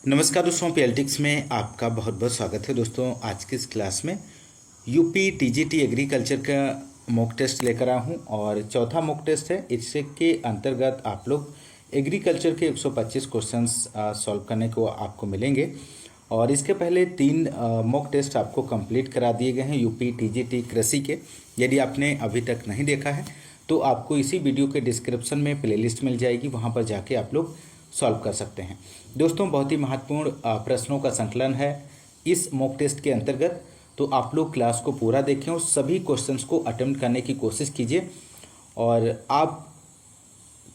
नमस्कार दोस्तों, पीएलटिक्स में आपका बहुत बहुत स्वागत है। दोस्तों आज की इस क्लास में यूपी टीजीटी एग्रीकल्चर का मॉक टेस्ट लेकर आया हूँ और चौथा मॉक टेस्ट है। इसके अंतर्गत आप लोग एग्रीकल्चर के 125 क्वेश्चंस सॉल्व करने को आपको मिलेंगे और इसके पहले 3 मॉक टेस्ट आपको कंप्लीट करा दिए गए हैं यूपी टीजीटी कृषि के। यदि आपने अभी तक नहीं देखा है तो आपको इसी वीडियो के डिस्क्रिप्शन में प्लेलिस्ट मिल जाएगी, वहाँ पर जाके आप लोग सॉल्व कर सकते हैं। दोस्तों बहुत ही महत्वपूर्ण प्रश्नों का संकलन है इस मॉक टेस्ट के अंतर्गत, तो आप लोग क्लास को पूरा देखें और सभी क्वेश्चंस को अटेम्प्ट करने की कोशिश कीजिए और आप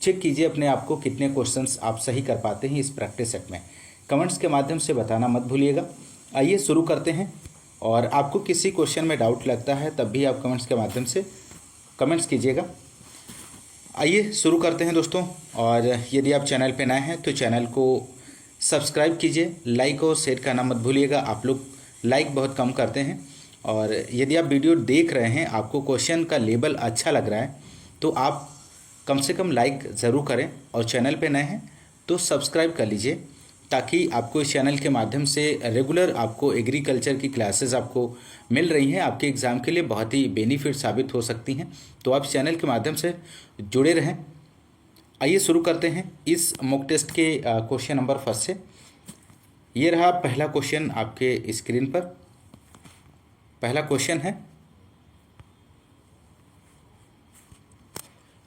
चेक कीजिए अपने आप को कितने क्वेश्चंस आप सही कर पाते हैं इस प्रैक्टिस सेट में। कमेंट्स के माध्यम से बताना मत भूलिएगा। आइए शुरू करते हैं और आपको किसी क्वेश्चन में डाउट लगता है तब भी आप कमेंट्स के माध्यम से कमेंट्स कीजिएगा। आइए शुरू करते हैं दोस्तों। और यदि आप चैनल पर नए हैं तो चैनल को सब्सक्राइब कीजिए, लाइक और शेयर करना मत भूलिएगा। आप लोग लाइक बहुत कम करते हैं और यदि आप वीडियो देख रहे हैं, आपको क्वेश्चन का लेवल अच्छा लग रहा है तो आप कम से कम लाइक ज़रूर करें और चैनल पे नए हैं तो सब्सक्राइब कर लीजिए, ताकि आपको इस चैनल के माध्यम से रेगुलर आपको एग्रीकल्चर की क्लासेस आपको मिल रही हैं, आपके एग्ज़ाम के लिए बहुत ही बेनिफिट साबित हो सकती हैं। तो आप चैनल के माध्यम से जुड़े रहें। आइए शुरू करते हैं इस मॉक टेस्ट के क्वेश्चन नंबर फर्स्ट से। ये रहा पहला क्वेश्चन आपके स्क्रीन पर। पहला क्वेश्चन है,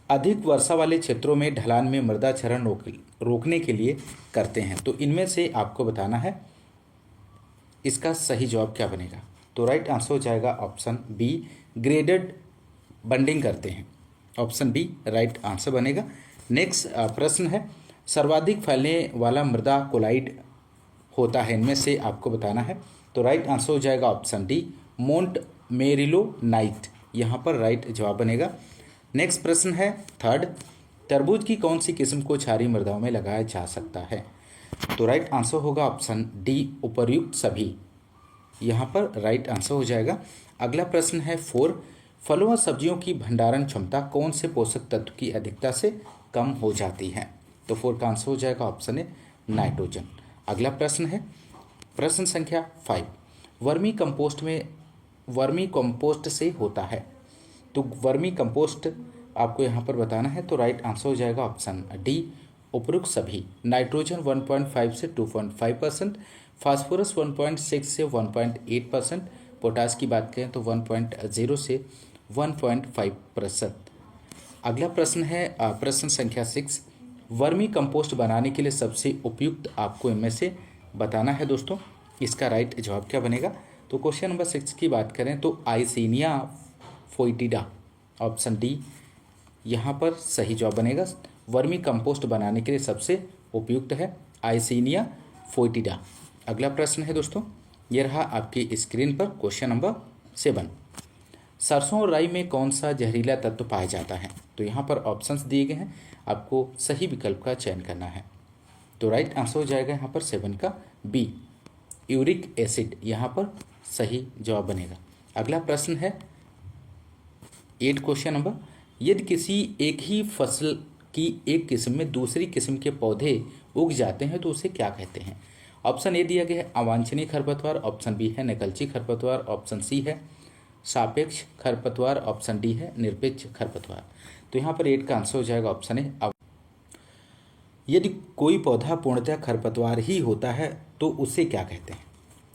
अधिक वर्षा वाले क्षेत्रों में ढलान में मृदा क्षरण रोकने के लिए करते हैं, तो इनमें से आपको बताना है इसका सही जवाब क्या बनेगा। तो राइट आंसर हो जाएगा ऑप्शन बी, ग्रेडेड बंडिंग करते हैं। ऑप्शन बी राइट आंसर बनेगा। नेक्स्ट प्रश्न है, सर्वाधिक फैलने वाला मृदा कोलाइड होता है, इनमें से आपको बताना है। तो राइट आंसर हो जाएगा ऑप्शन डी, मोंट मेरिलोनाइट, यहाँ पर राइट जवाब बनेगा। नेक्स्ट प्रश्न है थर्ड, तरबूज की कौन सी किस्म को क्षारीय मृदाओं में लगाया जा सकता है। तो राइट आंसर होगा ऑप्शन डी, उपर्युक्त सभी, यहाँ पर राइट आंसर हो जाएगा। अगला प्रश्न है फोर, फलों और सब्जियों की भंडारण क्षमता कौन से पोषक तत्व की अधिकता से कम हो जाती है। तो फोर का आंसर हो जाएगा ऑप्शन ए, नाइट्रोजन। अगला प्रश्न है प्रश्न संख्या 5, वर्मी कंपोस्ट से होता है, तो वर्मी कंपोस्ट आपको यहाँ पर बताना है। तो राइट आंसर हो जाएगा ऑप्शन डी, उपरोक्त सभी। नाइट्रोजन 1.5 से 2.5%, फास्फोरस 1.6 से 1.8%, पोटास की बात करें तो 1.0 से 1.5%। अगला प्रश्न है प्रश्न संख्या 6, वर्मी कंपोस्ट बनाने के लिए सबसे उपयुक्त आपको इनमें से बताना है दोस्तों, इसका राइट जवाब क्या बनेगा। तो क्वेश्चन नंबर 6 की बात करें तो आइसिनिया फोइटिडा, ऑप्शन डी यहाँ पर सही जवाब बनेगा। वर्मी कंपोस्ट बनाने के लिए सबसे उपयुक्त है आइसिनिया फोइटिडा। अगला प्रश्न है दोस्तों, ये रहा आपकी स्क्रीन पर क्वेश्चन नंबर 7, सरसों और राई में कौन सा जहरीला तत्व पाया जाता है। तो यहाँ पर ऑप्शंस दिए गए हैं, आपको सही विकल्प का चयन करना है। तो राइट आंसर हो जाएगा यहाँ पर 7 का बी, यूरिक एसिड, यहाँ पर सही जवाब बनेगा। अगला प्रश्न है 8 क्वेश्चन नंबर, यदि किसी एक ही फसल की एक किस्म में दूसरी किस्म के पौधे उग जाते हैं तो उसे क्या कहते हैं। ऑप्शन ए दिया गया है अवांछनीय खरपतवार, ऑप्शन बी है नकलची खरपतवार, ऑप्शन सी है सापेक्ष खरपतवार, ऑप्शन डी है निरपेक्ष खरपतवार। तो यहाँ पर 8 का आंसर हो जाएगा ऑप्शन ए। यदि कोई पौधा पूर्णतः खरपतवार ही होता है तो उसे क्या कहते हैं।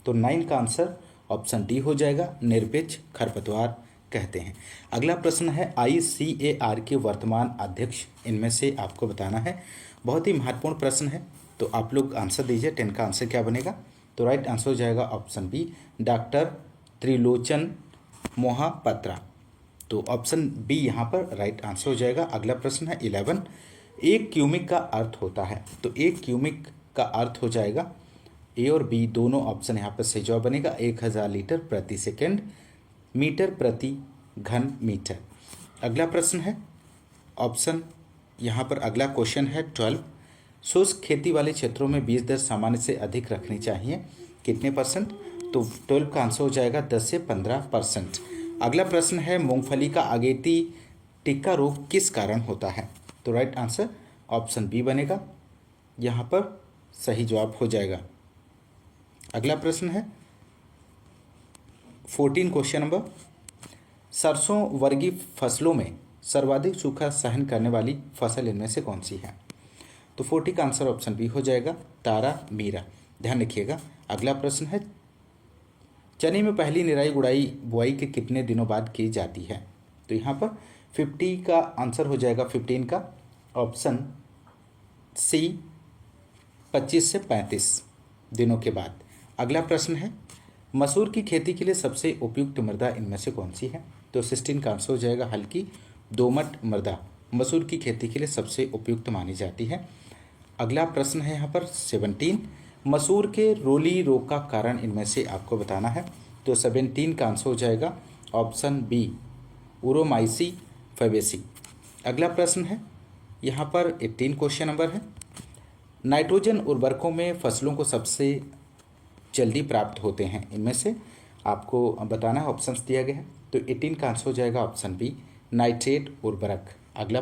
तो 9 का आंसर ऑप्शन डी हो जाएगा, निरपेक्ष खरपतवार कहते हैं। अगला प्रश्न है ICAR के वर्तमान अध्यक्ष, इनमें से आपको बताना है। बहुत ही महत्वपूर्ण प्रश्न है, तो आप लोग आंसर दीजिए। 10 का आंसर क्या बनेगा। तो राइट आंसर हो जाएगा option B, doctor Trilochan Mohapatra. तो ऑप्शन बी यहाँ पर राइट आंसर हो जाएगा। अगला प्रश्न है 11, एक क्यूमिक का अर्थ होता है। तो एक क्यूमिक का अर्थ हो जाएगा, ए और बी दोनों ऑप्शन यहाँ पर सही जवाब बनेगा। 1000 लीटर प्रति सेकेंड, मीटर प्रति घन मीटर। अगला प्रश्न है ऑप्शन यहाँ पर अगला क्वेश्चन है 12, शुष्क खेती वाले क्षेत्रों में बीज दर सामान्य से अधिक रखनी चाहिए, कितने %। तो 12 का आंसर हो जाएगा 10 से 15%। अगला प्रश्न है मूंगफली का अगेती टिक्का रोग किस कारण होता है। तो राइट आंसर ऑप्शन बी बनेगा, यहाँ पर सही जवाब हो जाएगा। अगला प्रश्न है 14 क्वेश्चन नंबर, सरसों वर्गीय फसलों में सर्वाधिक सूखा सहन करने वाली फसल इनमें से कौन सी है? तो 40 का आंसर ऑप्शन बी हो जाएगा, तारा मीरा। ध्यान रखिएगा। अगला प्रश्न है, चने में पहली निराई गुड़ाई बुआई के कितने दिनों बाद की जाती है? तो यहाँ पर 50 का आंसर हो जाएगा 15 का ऑप्शन सी 25 से 35 दिनों के बाद। अगला प्रश्न है, मसूर की खेती के लिए सबसे उपयुक्त मृदा इनमें से कौन सी है? तो 16 का आंसर हो जाएगा हल्की दोमट मृदा मसूर की खेती के लिए सबसे उपयुक्त मानी जाती है। अगला प्रश्न है यहाँ पर 17, मसूर के रोली रोग का कारण इनमें से आपको बताना है। तो 17 का आंसर हो जाएगा ऑप्शन बी उरोमाइसी फैबेसी। अगला प्रश्न है यहाँ पर 18 क्वेश्चन नंबर है, नाइट्रोजन उर्वरकों में फसलों को सबसे जल्दी प्राप्त होते हैं इनमें से आपको बताना है, ऑप्शंस दिया गया है। तो 18 का आंसर हो जाएगा ऑप्शन बी नाइट्रेट उर्वरक। अगला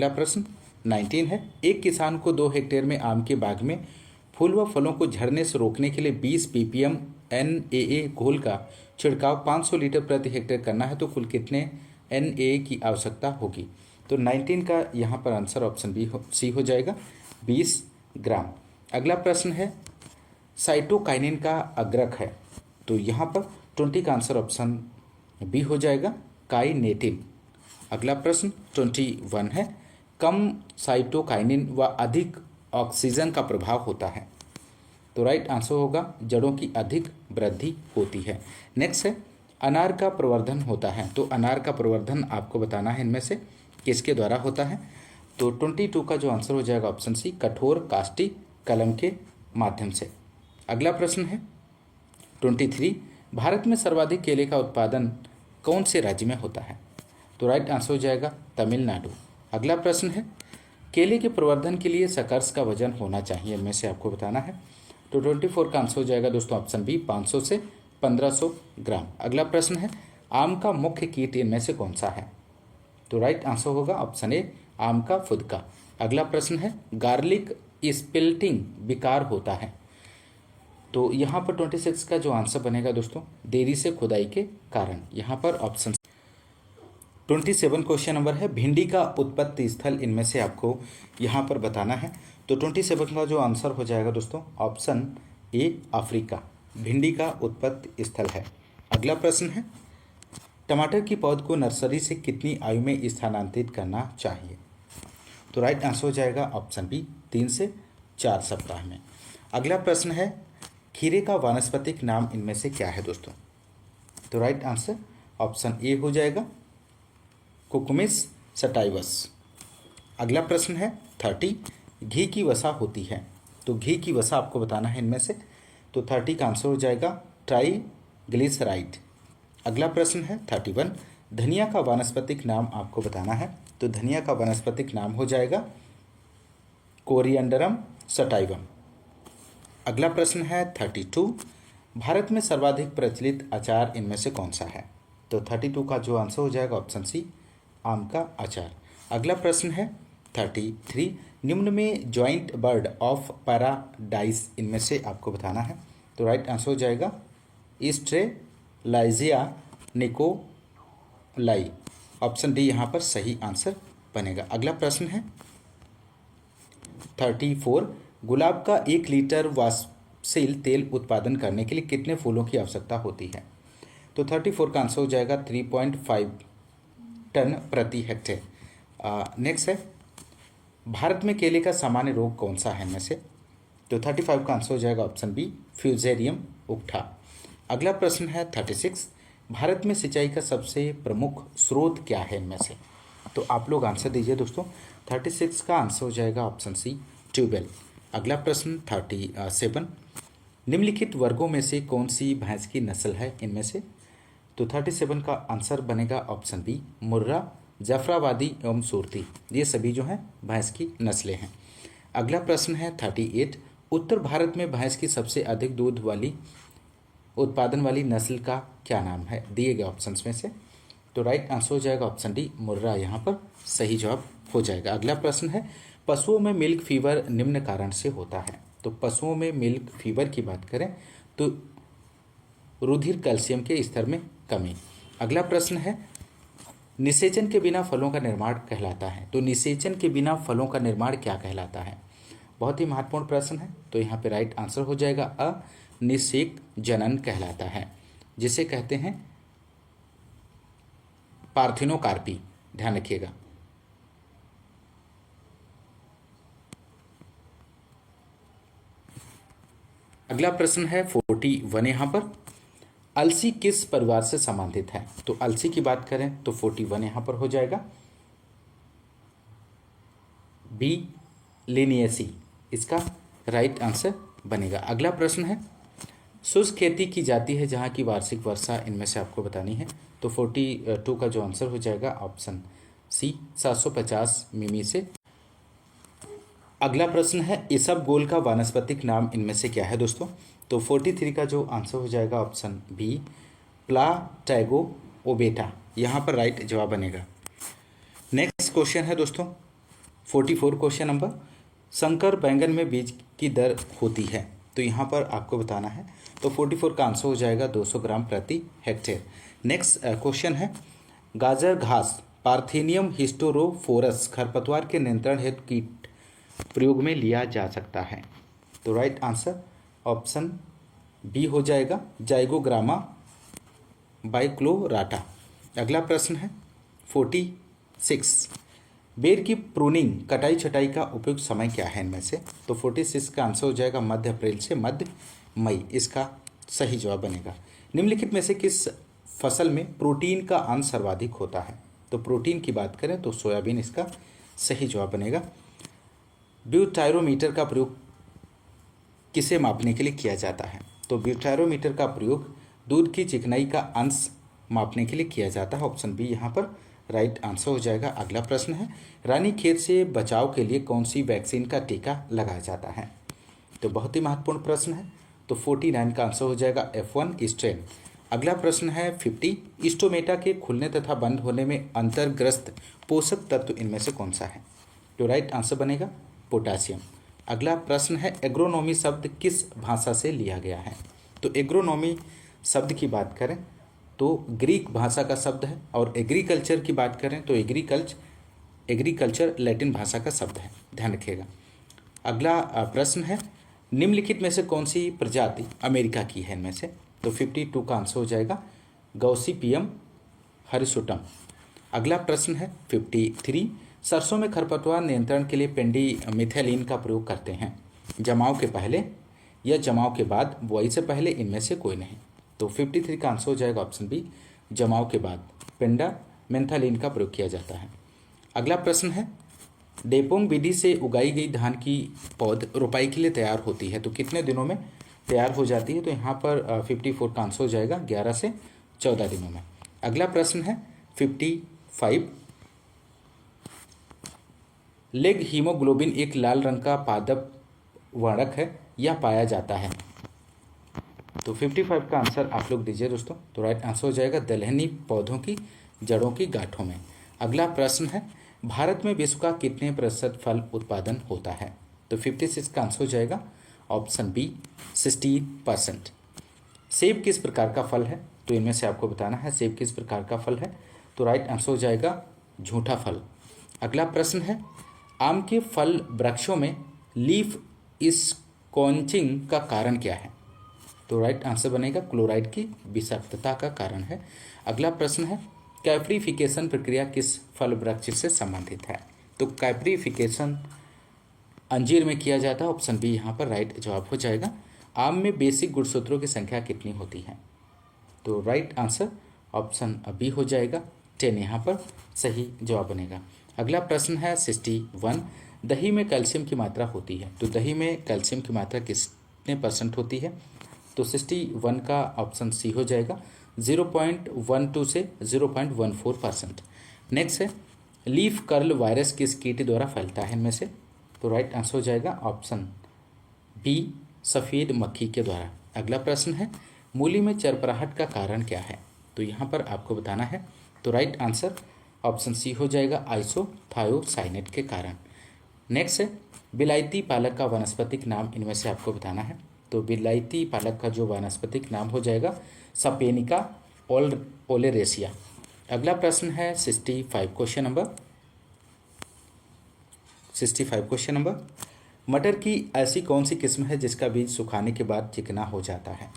प्रश्न 19 है, एक किसान को 2 हेक्टेयर में आम के बाग में फूल व फलों को झड़ने से रोकने के लिए 20 ppm NaA घोल का छिड़काव 500 लीटर प्रति हेक्टेयर करना है, तो कुल कितने NaA की आवश्यकता होगी? तो 19 का यहाँ पर आंसर ऑप्शन सी हो जाएगा 20 ग्राम। अगला प्रश्न है, साइटोकाइनिन का अग्रक है, तो यहाँ पर 20 का आंसर ऑप्शन बी हो जाएगा काइनेटिन। अगला प्रश्न 21 है, कम साइटोकाइनिन व अधिक ऑक्सीजन का प्रभाव होता है, तो राइट आंसर होगा जड़ों की अधिक वृद्धि होती है। नेक्स्ट है, अनार का प्रवर्धन होता है, तो अनार का प्रवर्धन आपको बताना है इनमें से किसके द्वारा होता है? तो 22 का जो आंसर हो जाएगा ऑप्शन सी कठोर काष्ठी कलम के माध्यम से। अगला प्रश्न है 23, भारत में सर्वाधिक केले का उत्पादन कौन से राज्य में होता है? तो राइट आंसर हो जाएगा तमिलनाडु। अगला प्रश्न है, केले के प्रवर्धन के लिए सकर्स का वजन होना चाहिए इनमें से आपको बताना है। तो 24 का आंसर हो जाएगा दोस्तों ऑप्शन बी 500 से 1500 ग्राम। अगला प्रश्न है, आम का मुख्य कीट इनमें से कौन सा है? तो राइट आंसर होगा ऑप्शन ए आम का फुदका। अगला प्रश्न है, गार्लिक स्पिल्टिंग विकार होता है, तो यहाँ पर 26 का जो आंसर बनेगा दोस्तों देरी से खुदाई के कारण। यहाँ पर ऑप्शन 27 क्वेश्चन नंबर है, भिंडी का उत्पत्ति स्थल इनमें से आपको यहाँ पर बताना है। तो 27 का जो आंसर हो जाएगा दोस्तों ऑप्शन ए अफ्रीका, भिंडी का उत्पत्ति स्थल है। अगला प्रश्न है, टमाटर की पौध को नर्सरी से कितनी आयु में स्थानांतरित करना चाहिए? तो राइट आंसर हो जाएगा ऑप्शन बी 3 से 4 सप्ताह में। अगला प्रश्न है, खीरे का वानस्पतिक नाम इनमें से क्या है दोस्तों? तो राइट आंसर ऑप्शन ए हो जाएगा कुकुमिस सटाइवस। अगला प्रश्न है 30, घी की वसा होती है, तो घी की वसा आपको बताना है इनमें से। तो 30 का आंसर हो जाएगा ट्राइग्लिसराइड। अगला प्रश्न है 31, धनिया का वानस्पतिक नाम आपको बताना है। तो धनिया का वानस्पतिक नाम हो जाएगा कोरिएंडरम सटाइवम। अगला प्रश्न है 32, भारत में सर्वाधिक प्रचलित अचार इनमें से कौन सा है? तो 32 का जो आंसर हो जाएगा ऑप्शन सी आम का अचार। अगला प्रश्न है 33, निम्न में जॉइंट बर्ड ऑफ पैराडाइस इनमें से आपको बताना है। तो राइट आंसर हो जाएगा एस्ट्रेलाइजिया निकोलाई, ऑप्शन डी यहाँ पर सही आंसर बनेगा। अगला प्रश्न है 34, गुलाब का 1 लीटर वाष्पशील तेल उत्पादन करने के लिए कितने फूलों की आवश्यकता होती है? तो 34 का आंसर हो जाएगा 3.5 टन प्रति हेक्टेयर। नेक्स्ट है, भारत में केले का सामान्य रोग कौन सा है इनमें से? तो 35 का आंसर हो जाएगा ऑप्शन बी फ्यूजेरियम उकठा। अगला प्रश्न है 36, भारत में सिंचाई का सबसे प्रमुख स्रोत क्या है इनमें से? तो आप लोग आंसर दीजिए दोस्तों। 36 का आंसर हो जाएगा ऑप्शन सी ट्यूबवेल। अगला प्रश्न 37, निम्नलिखित वर्गों में से कौन सी भैंस की नस्ल है इनमें से? तो 37 का आंसर बनेगा ऑप्शन बी मुर्रा, जाफराबादी एवं सूरती, ये सभी जो हैं भैंस की नस्लें हैं। अगला प्रश्न है 38, उत्तर भारत में भैंस की सबसे अधिक दूध वाली उत्पादन वाली नस्ल का क्या नाम है दिए गए ऑप्शंस में से? तो राइट आंसर हो जाएगा ऑप्शन डी मुर्रा, यहाँ पर सही जवाब हो जाएगा। अगला प्रश्न है, पशुओं में मिल्क फीवर निम्न कारण से होता है। तो पशुओं में मिल्क फीवर की बात करें तो रुधिर कैल्शियम के स्तर में कमी। अगला प्रश्न है, निषेचन के बिना फलों का निर्माण कहलाता है। तो निषेचन के बिना फलों का निर्माण क्या कहलाता है? बहुत ही महत्वपूर्ण प्रश्न है। तो यहाँ पे राइट आंसर हो जाएगा अनिषेक जनन कहलाता है, जिसे कहते हैं पार्थिनोकार्पी। ध्यान रखिएगा। अगला प्रश्न है 41 यहाँ पर, अलसी किस परिवार से संबंधित है? तो अलसी की बात करें तो 41 यहाँ पर हो जाएगा बी लिनियेसी, इसका राइट आंसर बनेगा। अगला प्रश्न है, शुष्क खेती की जाती है जहाँ की वार्षिक वर्षा इनमें से आपको बतानी है। तो 42 का जो आंसर हो जाएगा ऑप्शन सी 750 मिमी से। अगला प्रश्न है, इसबगोल का वानस्पतिक नाम इनमें से क्या है दोस्तों? तो 43 का जो आंसर हो जाएगा ऑप्शन बी प्लाटैगो ओबेटा, यहाँ पर राइट जवाब बनेगा। नेक्स्ट क्वेश्चन है दोस्तों 44 क्वेश्चन नंबर, संकर बैंगन में बीज की दर होती है। तो यहाँ पर आपको बताना है। तो 44 का आंसर हो जाएगा 200 ग्राम प्रति हेक्टेयर। नेक्स्ट क्वेश्चन है, गाजर घास पार्थेनियम हिस्टोरोफोरस खरपतवार के नियंत्रण हेतु कीट प्रयोग में लिया जा सकता है। तो राइट आंसर ऑप्शन बी हो जाएगा जाइगोग्रामा बाइक्लोराटा। अगला प्रश्न है 46, बेर की प्रूनिंग कटाई छटाई का उपयुक्त समय क्या है इनमें से? तो 46 का आंसर हो जाएगा मध्य अप्रैल से मध्य मई, इसका सही जवाब बनेगा। निम्नलिखित में से किस फसल में प्रोटीन का अंश सर्वाधिक होता है? तो प्रोटीन की बात करें तो सोयाबीन इसका सही जवाब बनेगा। ब्यूटायरोमीटर का प्रयोग किसे मापने के लिए किया जाता है? तो ब्यूटायरोमीटर का प्रयोग दूध की चिकनाई का अंश मापने के लिए किया जाता है। ऑप्शन बी यहाँ पर राइट आंसर हो जाएगा। अगला प्रश्न है, रानीखेत से बचाव के लिए कौन सी वैक्सीन का टीका लगाया जाता है? तो बहुत ही महत्वपूर्ण प्रश्न है। तो 49 का आंसर हो जाएगा F1 स्ट्रेन। अगला प्रश्न है 50, स्टोमेटा के खुलने तथा बंद होने में अंतर्ग्रस्त पोषक तत्व इनमें से कौन सा है? तो राइट आंसर बनेगा पोटासियम। अगला प्रश्न है, एग्रोनॉमी शब्द किस भाषा से लिया गया है? तो एग्रोनॉमी शब्द की बात करें तो ग्रीक भाषा का शब्द है, और एग्रीकल्चर की बात करें तो एग्रीकल्चर लैटिन भाषा का शब्द है। ध्यान रखिएगा। अगला प्रश्न है, निम्नलिखित में से कौन सी प्रजाति अमेरिका की है इनमें से? तो 52 का आंसर हो जाएगा गॉसिपियम हर्सुटम। अगला प्रश्न है 53, सरसों में खरपतवार नियंत्रण के लिए पेंडिमिथाइलिन का प्रयोग करते हैं, जमाव के पहले या जमाव के बाद, बुआई से पहले, इनमें से कोई नहीं। तो 53 का आंसर हो जाएगा ऑप्शन बी जमाव के बाद पेंडामेंथालिन का प्रयोग किया जाता है। अगला प्रश्न है, डेपोंग विधि से उगाई गई धान की पौध रोपाई के लिए तैयार होती है तो कितने दिनों में तैयार हो जाती है? तो यहाँ पर 54 का आंसर हो जाएगा 11 से 14 दिनों में। अगला प्रश्न है 55, लेग हीमोग्लोबिन एक लाल रंग का पादप वर्णक है, यह पाया जाता है। तो 55 का आंसर आप लोग दीजिए दोस्तों। तो राइट आंसर हो जाएगा दलहनी पौधों की जड़ों की गांठों में। अगला प्रश्न है, भारत में विश्व का कितने प्रतिशत फल उत्पादन होता है? तो 56 का आंसर हो जाएगा ऑप्शन बी 60%। सेब किस प्रकार का फल है? तो इनमें से आपको बताना है सेब किस प्रकार का फल है। तो राइट आंसर हो जाएगा झूठा फल। अगला प्रश्न है, आम के फल वृक्षों में लीफ स्कॉचिंग का कारण क्या है? तो राइट आंसर बनेगा क्लोराइड की विषाक्तता का कारण है। अगला प्रश्न है, कैप्रिफिकेशन प्रक्रिया किस फल वृक्ष से संबंधित है? तो कैप्रिफिकेशन अंजीर में किया जाता है। ऑप्शन बी यहाँ पर राइट जवाब हो जाएगा। आम में बेसिक गुणसूत्रों की संख्या कितनी होती है? तो राइट आंसर ऑप्शन बी हो जाएगा 10, यहाँ पर सही जवाब बनेगा। अगला प्रश्न है 61, दही में कैल्शियम की मात्रा होती है तो दही में कैल्शियम की मात्रा कितने % होती है? तो 61 का ऑप्शन सी हो जाएगा 0.12 से 0.14%। नेक्स्ट है, लीफ कर्ल वायरस किस कीट द्वारा फैलता है इनमें से? तो राइट आंसर हो जाएगा ऑप्शन बी सफ़ेद मक्खी के द्वारा। अगला प्रश्न है, मूली में चरपराहट का कारण क्या है? तो यहाँ पर आपको बताना है। तो राइट आंसर ऑप्शन सी हो जाएगा आइसोथायोसाइनेट के कारण। नेक्स्ट है, विलायती पालक का वानस्पतिक नाम इनमें से आपको बताना है। तो विलायती पालक का जो वानस्पतिक नाम हो जाएगा सपेनिका ओलेरेसिया। अगला प्रश्न है 65 क्वेश्चन नंबर मटर की ऐसी कौन सी किस्म है जिसका बीज सुखाने के बाद चिकना हो जाता है।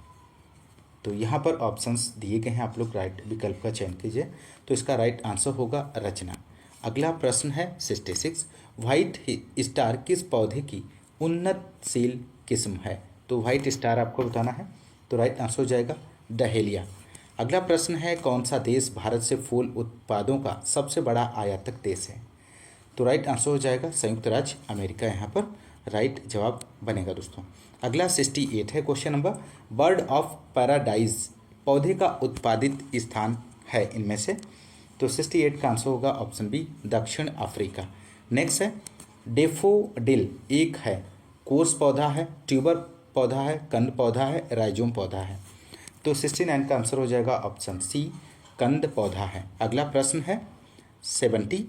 तो यहाँ पर ऑप्शंस दिए गए हैं, आप लोग राइट विकल्प का चयन कीजिए। तो इसका राइट आंसर होगा रचना। अगला प्रश्न है 66 व्हाइट स्टार किस पौधे की उन्नतशील किस्म है। तो व्हाइट स्टार आपको बताना है। तो राइट आंसर हो जाएगा डहेलिया। अगला प्रश्न है कौन सा देश भारत से फूल उत्पादों का सबसे बड़ा आयातक देश है। तो राइट आंसर हो जाएगा संयुक्त राज्य अमेरिका, यहाँ पर राइट जवाब बनेगा दोस्तों। अगला 68 है question number bird of paradise पौधे का उत्पादित स्थान है इनमें से। तो 68 का आंसर होगा ऑप्शन बी दक्षिण अफ्रीका। नेक्स्ट है डेफोडिल एक है कोर्स पौधा है, ट्यूबर पौधा है, कंद पौधा है, राइजोम पौधा है। तो 69 का आंसर हो जाएगा ऑप्शन सी कंद पौधा है। अगला प्रश्न है 70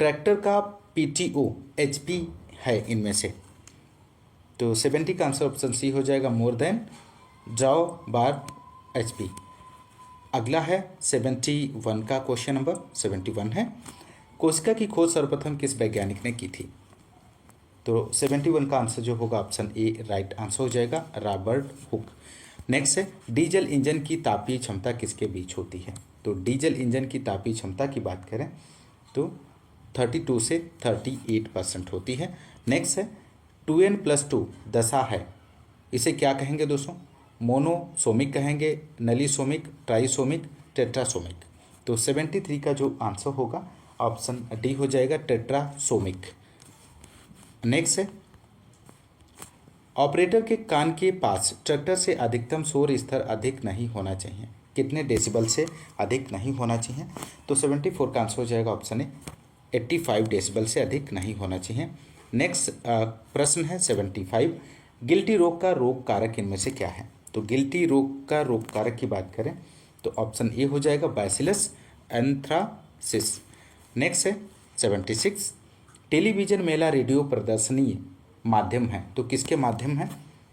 ट्रैक्टर का पीटीओ एचपी है इनमें से। तो 70 का आंसर ऑप्शन सी हो जाएगा मोर देन ड्रॉ बार एचपी। अगला है 71 का क्वेश्चन नंबर 71 है कोशिका की खोज सर्वप्रथम किस वैज्ञानिक ने की थी। तो 71 का आंसर जो होगा ऑप्शन ए राइट आंसर हो जाएगा रॉबर्ट हुक। नेक्स्ट है डीजल इंजन की तापीय क्षमता किसके बीच होती है। तो डीजल इंजन की तापीय क्षमता की बात करें तो 32 से 38% होती है। नेक्स्ट है 2n+2 दशा है, इसे क्या कहेंगे दोस्तों, मोनोसोमिक कहेंगे, नलीसोमिक, ट्राइसोमिक, टेट्रासोमिक। तो 73 का जो आंसर होगा ऑप्शन डी हो जाएगा टेट्रासोमिक। नेक्स्ट है ऑपरेटर के कान के पास ट्रैक्टर से अधिकतम शोर स्तर अधिक नहीं होना चाहिए, कितने डेसिबल से अधिक नहीं होना चाहिए। तो 74 का आंसर हो जाएगा ऑप्शन ए 85 डेसिबल से अधिक नहीं होना चाहिए। नेक्स्ट प्रश्न है 75 गिल्टी रोग का रोग कारक इनमें से क्या है। तो गिल्टी रोग का रोग कारक की बात करें तो ऑप्शन ए हो जाएगा बैसिलस एंथ्रासिस। नेक्स्ट है 76 टेलीविज़न मेला रेडियो प्रदर्शनी माध्यम है, तो किसके माध्यम है।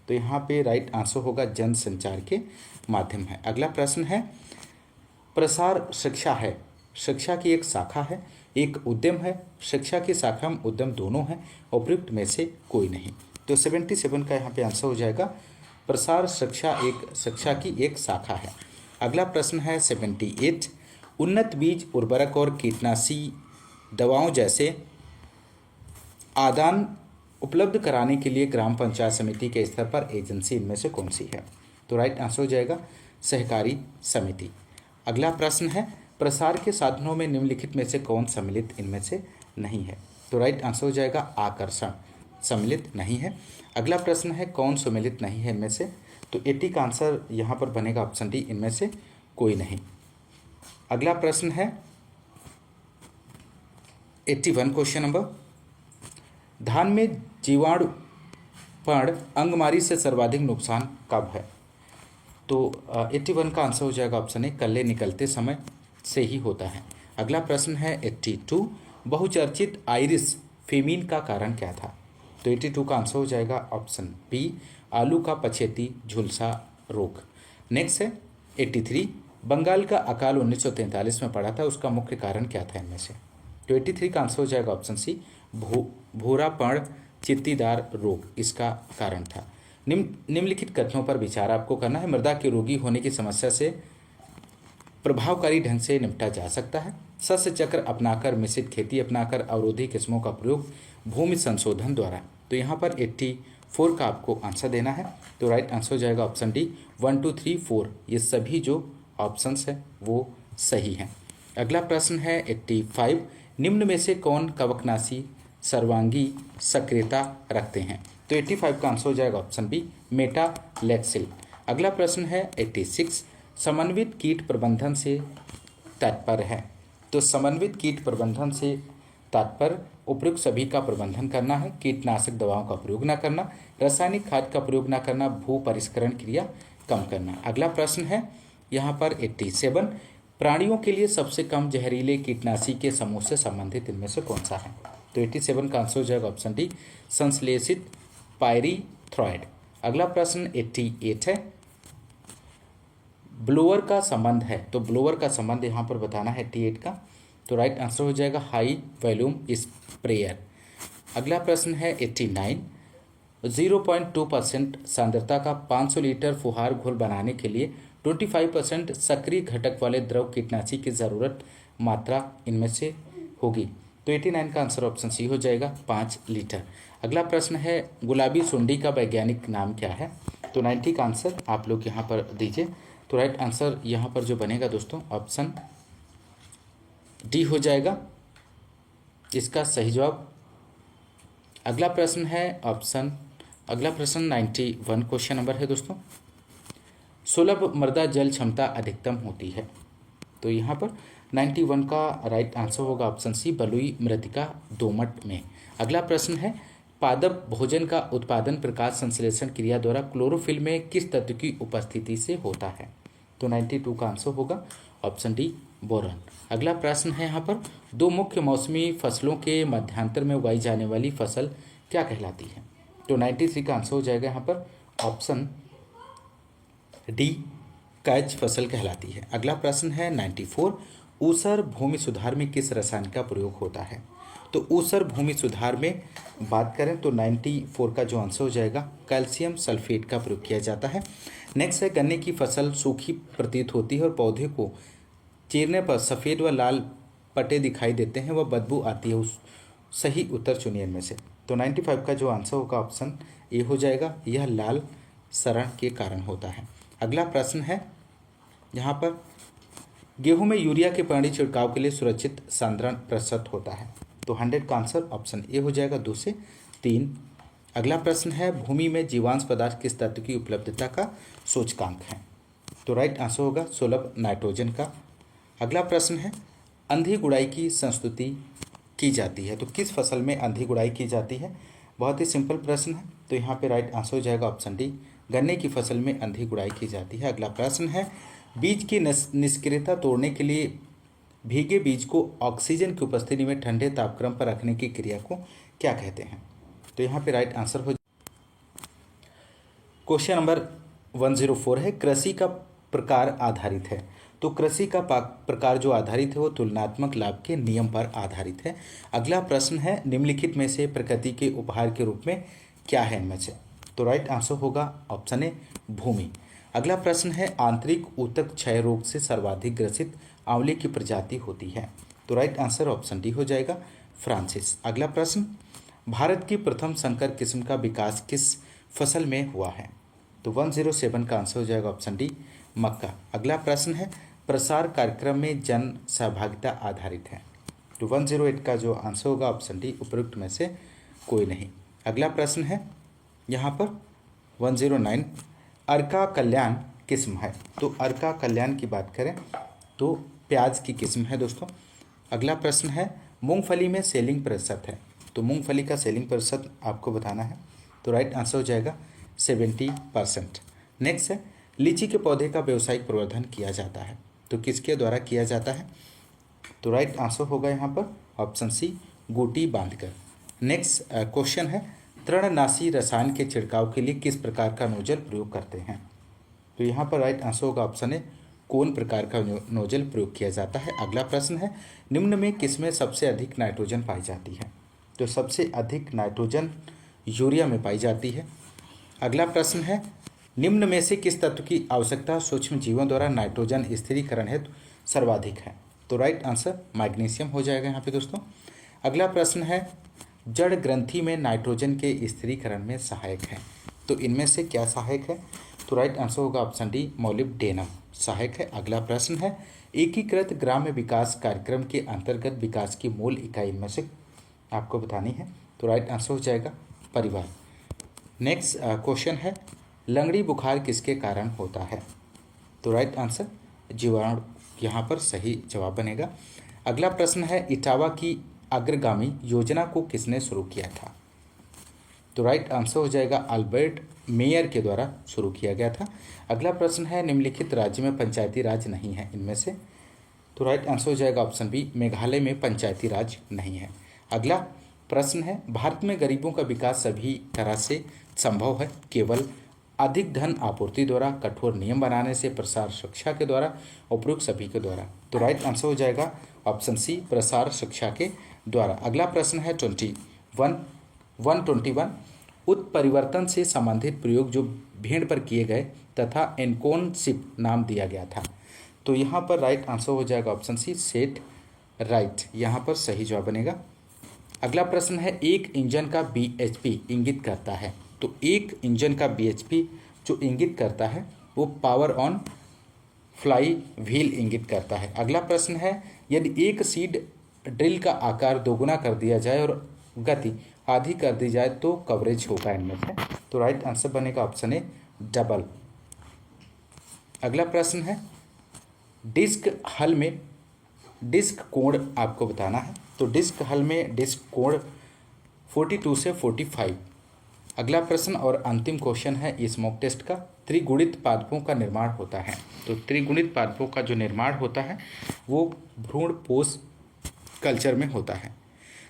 तो यहाँ पे राइट आंसर होगा जनसंचार के माध्यम है। अगला प्रश्न है प्रसार शिक्षा है, शिक्षा की एक शाखा है, एक उद्यम है, शिक्षा की शाखा में उद्यम दोनों हैं, उपयुक्त में से कोई नहीं। तो 77 का यहाँ पे आंसर हो जाएगा प्रसार शिक्षा की एक शाखा है। अगला प्रश्न है 78 उन्नत बीज उर्वरक और कीटनाशी दवाओं जैसे आदान उपलब्ध कराने के लिए ग्राम पंचायत समिति के स्तर पर एजेंसी इनमें से कौन सी है। तो राइट आंसर हो जाएगा सहकारी समिति। अगला प्रश्न है प्रसार के साधनों में निम्नलिखित में से कौन सम्मिलित इनमें से नहीं है। तो राइट आंसर हो जाएगा आकर्षण सम्मिलित नहीं है। अगला प्रश्न है कौन सम्मिलित नहीं है इनमें से। तो 80 का आंसर यहाँ पर बनेगा ऑप्शन डी इनमें से कोई नहीं। अगला प्रश्न है 81 क्वेश्चन नंबर धान में जीवाणुपर्ण अंगमारी से सर्वाधिक नुकसान कब है। तो 81 का आंसर हो जाएगा ऑप्शन ए कल्ले निकलते समय से ही होता है। अगला प्रश्न है 82 बहुचर्चित आइरिस फेमिन का कारण क्या था। तो 82 का आंसर हो जाएगा ऑप्शन बी आलू का पछेती झुलसा रोग। नेक्स्ट है 83 बंगाल का अकाल 1943 में पड़ा था, उसका मुख्य कारण क्या था इनमें से। तो 83 का आंसर हो जाएगा ऑप्शन सी भूरापर्ण चित्तीदार रोग इसका कारण था। निम्नलिखित कथनों पर विचार आपको करना है। मृदा के रोगी होने की समस्या से प्रभावकारी ढंग से निपटा जा सकता है। सस्य चक्र अपनाकर, मिश्रित खेती अपनाकर, अवरोधी किस्मों का प्रयोग, भूमि संशोधन द्वारा। तो यहाँ पर 84 का आपको आंसर देना है। तो राइट आंसर हो जाएगा ऑप्शन डी 1 2 3 4 ये सभी जो ऑप्शंस हैं वो सही हैं। अगला प्रश्न है 85 निम्न में से कौन कवकनाशी सर्वांगी सक्रियता रखते हैं। तो 85 का आंसर हो जाएगा ऑप्शन बी मेटालेक्सिल। अगला प्रश्न है 86 समन्वित कीट प्रबंधन से तात्पर्य है। तो समन्वित कीट प्रबंधन से तात्पर्य उपयुक्त सभी का प्रबंधन करना है, कीटनाशक दवाओं का प्रयोग न करना, रासायनिक खाद का प्रयोग न करना, भू परिष्करण क्रिया कम करना। अगला प्रश्न है यहाँ पर 87 प्राणियों के लिए सबसे कम जहरीले कीटनाशी के समूह से संबंधित इनमें से कौन सा है। तो 87 का आंसर हो जाएगा ऑप्शन डी, संश्लेषित पायरीथ्रॉइड। अगला प्रश्न 88 है, ब्लोअर का संबंध है, तो ब्लोअर का संबंध यहाँ पर बताना है 88 का, तो राइट आंसर हो जाएगा हाई वॉल्यूम स्प्रेयर। अगला प्रश्न है 89, 0.2% सांद्रता का 500 लीटर फुहार घोल बनाने के लिए 25% सक्रिय घटक वाले द्रव कीटनाशी की ज़रूरत मात्रा इनमें से होगी, तो 89 का आंसर ऑप्शन सी हो जाएगा 5 लीटर। अगला प्रश्न है, गुलाबी सुंडी का वैज्ञानिक नाम क्या है, तो 90 का आंसर आप लोग यहाँ पर दीजिए, तो राइट आंसर यहाँ पर जो बनेगा दोस्तों ऑप्शन डी हो जाएगा इसका सही जवाब। अगला प्रश्न 91 क्वेश्चन नंबर है दोस्तों, सुलभ मृदा जल क्षमता अधिकतम होती है, तो यहाँ पर 91 का राइट आंसर होगा ऑप्शन सी, बलुई मृतिका दोमट में। अगला प्रश्न है, पादप भोजन का उत्पादन प्रकाश संश्लेषण क्रिया द्वारा क्लोरोफिल में किस तत्व की उपस्थिति से होता है, तो 92 का आंसर होगा ऑप्शन डी, बोरॉन। अगला प्रश्न है यहाँ पर, दो मुख्य मौसमी फसलों के मध्यांतर में उगाई जाने वाली फसल क्या कहलाती है, तो 93 का आंसर हो जाएगा यहाँ पर ऑप्शन डी, कैच फसल कहलाती है। अगला प्रश्न है 94, ऊसर भूमि सुधार में किस रसायन का प्रयोग होता है, तो ऊसर भूमि सुधार में बात करें तो 94 का जो आंसर हो जाएगा कैल्शियम सल्फेट का प्रयोग किया जाता है। नेक्स्ट है, गन्ने की फसल सूखी प्रतीत होती है और पौधे को चीरने पर सफ़ेद व लाल पट्टे दिखाई देते हैं, वह बदबू आती है, उस सही उत्तर चुनिए इनमें से, तो 95 का जो आंसर होगा ऑप्शन ए हो जाएगा, यह लाल सरण के कारण होता है। अगला प्रश्न है यहाँ पर, गेहूं में यूरिया के पानी छिड़काव के लिए सुरक्षित सांद्रण प्रतिशत होता है, तो 100 का आंसर ऑप्शन ए हो जाएगा 2 से 3। अगला प्रश्न है, भूमि में जीवांश पदार्थ किस तत्व की उपलब्धता का सूचकांक है, तो राइट आंसर होगा सुलभ नाइट्रोजन का। अगला प्रश्न है, अंधी गुड़ाई की संस्तुति की जाती है, तो किस फसल में अंधी गुड़ाई की जाती है, बहुत ही सिंपल प्रश्न है, तो यहाँ पे राइट आंसर हो जाएगा ऑप्शन डी, गन्ने की फसल में अंधी गुड़ाई की जाती है। अगला प्रश्न है, बीज की निष्क्रियता तोड़ने के लिए भीगे बीज को ऑक्सीजन की उपस्थिति में ठंडे तापक्रम पर रखने की क्रिया को क्या कहते हैं, तो यहाँ पे राइट आंसर हो। क्वेश्चन नंबर 104 है, कृषि का प्रकार आधारित है, तो कृषि का प्रकार जो आधारित है वो तुलनात्मक लाभ के नियम पर आधारित है। अगला प्रश्न है, निम्नलिखित में से प्रकृति के उपहार के रूप में क्या है इनमें से, तो राइट आंसर होगा ऑप्शन ए, भूमि। अगला प्रश्न है, आंतरिक ऊतक क्षय रोग से सर्वाधिक ग्रसित आंवले की प्रजाति होती है, तो राइट आंसर ऑप्शन डी हो जाएगा, फ्रांसिस। अगला प्रश्न, भारत की प्रथम संकर किस्म का विकास किस फसल में हुआ है, तो 107 का आंसर हो जाएगा ऑप्शन डी, मक्का। अगला प्रश्न है, प्रसार कार्यक्रम में जन सहभागिता आधारित है, तो 108 का जो आंसर होगा ऑप्शन डी, उपरोक्त में से कोई नहीं। अगला प्रश्न है यहाँ पर 109, अर्का कल्याण किस्म है, तो अर्का कल्याण की बात करें तो प्याज की किस्म है दोस्तों। अगला प्रश्न है, मूंगफली में सेलिंग प्रतिशत है, तो मूंगफली का सेलिंग प्रतिशत आपको बताना है, तो राइट आंसर हो जाएगा 70%। नेक्स्ट है, लीची के पौधे का व्यावसायिक प्रवर्धन किया जाता है, तो किसके द्वारा किया जाता है, तो राइट आंसर होगा यहाँ पर ऑप्शन सी, गूटी बांधकर। नेक्स्ट क्वेश्चन है, तृणनाशी रसायन के छिड़काव के लिए किस प्रकार का नोजल प्रयोग करते हैं, तो यहाँ पर राइट आंसर होगा ऑप्शन ए, कौन प्रकार का नोजल प्रयोग किया जाता है। अगला प्रश्न है, निम्न में किसमें सबसे अधिक नाइट्रोजन पाई जाती है, तो सबसे अधिक नाइट्रोजन यूरिया में पाई जाती है। अगला प्रश्न है, निम्न में से किस तत्व की आवश्यकता सूक्ष्म जीवों द्वारा नाइट्रोजन स्थिरीकरण हेतु सर्वाधिक है, तो राइट आंसर मैग्नीशियम हो जाएगा यहाँ पे दोस्तों। अगला प्रश्न है, जड़ ग्रंथि में नाइट्रोजन के स्थिरीकरण में सहायक है, तो इनमें से क्या सहायक है, तो राइट आंसर होगा ऑप्शन डी, मोलिब्डेनम सहायक है। अगला प्रश्न है, एकीकृत ग्राम्य विकास कार्यक्रम के अंतर्गत विकास की मूल इकाई इनमें से आपको बतानी है, तो राइट आंसर हो जाएगा परिवार। नेक्स्ट क्वेश्चन है, लंगड़ी बुखार किसके कारण होता है, तो राइट आंसर जीवाणु यहाँ पर सही जवाब बनेगा। अगला प्रश्न है, इटावा की अग्रगामी योजना को किसने शुरू किया था, तो राइट आंसर हो जाएगा अल्बर्ट मेयर के द्वारा शुरू किया गया था। अगला प्रश्न है, निम्नलिखित राज्य में पंचायती राज नहीं है इनमें से, तो राइट आंसर हो जाएगा ऑप्शन बी, मेघालय में पंचायती राज नहीं है। अगला प्रश्न है, भारत में गरीबों का विकास सभी तरह से संभव है, केवल अधिक धन आपूर्ति द्वारा, कठोर नियम बनाने से, प्रसार शिक्षा के द्वारा, उपयुक्त सभी के द्वारा। तो राइट आंसर हो जाएगा ऑप्शन सी, प्रसार शिक्षा के द्वारा। अगला प्रश्न है 121 उत्परिवर्तन से संबंधित प्रयोग जो भेड़ पर किए गए तथा एनकोनशिप नाम दिया गया था। तो यहाँ पर राइट आंसर हो जाएगा ऑप्शन सी, सेट राइट, यहाँ पर सही जवाब बनेगा। अगला प्रश्न है, एक इंजन का बीएचपी इंगित करता है। तो एक इंजन का बीएचपी जो इंगित करता है वो पावर ऑन फ्लाई व्हील इंगित करता है। अगला प्रश्न है, यदि एक सीड ड्रिल का आकार दोगुना कर दिया जाए और गति आधी कर दी जाए तो कवरेज होगा इनमें से। तो राइट आंसर बनेगा ऑप्शन ए, डबल। अगला प्रश्न है, डिस्क हल में डिस्क कोण आपको बताना है। तो डिस्क हल में डिस्क कोण 42 से 45। अगला प्रश्न और अंतिम क्वेश्चन है इस मॉक टेस्ट का, त्रिगुणित पादपों का निर्माण होता है। तो त्रिगुणित पादपों का जो निर्माण होता है वो भ्रूणपोष कल्चर में होता है।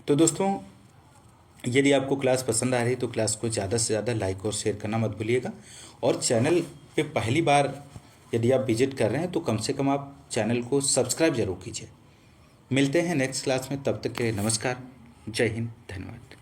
तो दोस्तों, यदि आपको क्लास पसंद आ रही है तो क्लास को ज़्यादा से ज़्यादा लाइक और शेयर करना मत भूलिएगा। और चैनल पे पहली बार यदि आप विजिट कर रहे हैं तो कम से कम आप चैनल को सब्सक्राइब जरूर कीजिए। मिलते हैं नेक्स्ट क्लास में, तब तक के लिए नमस्कार, जय हिंद, धन्यवाद।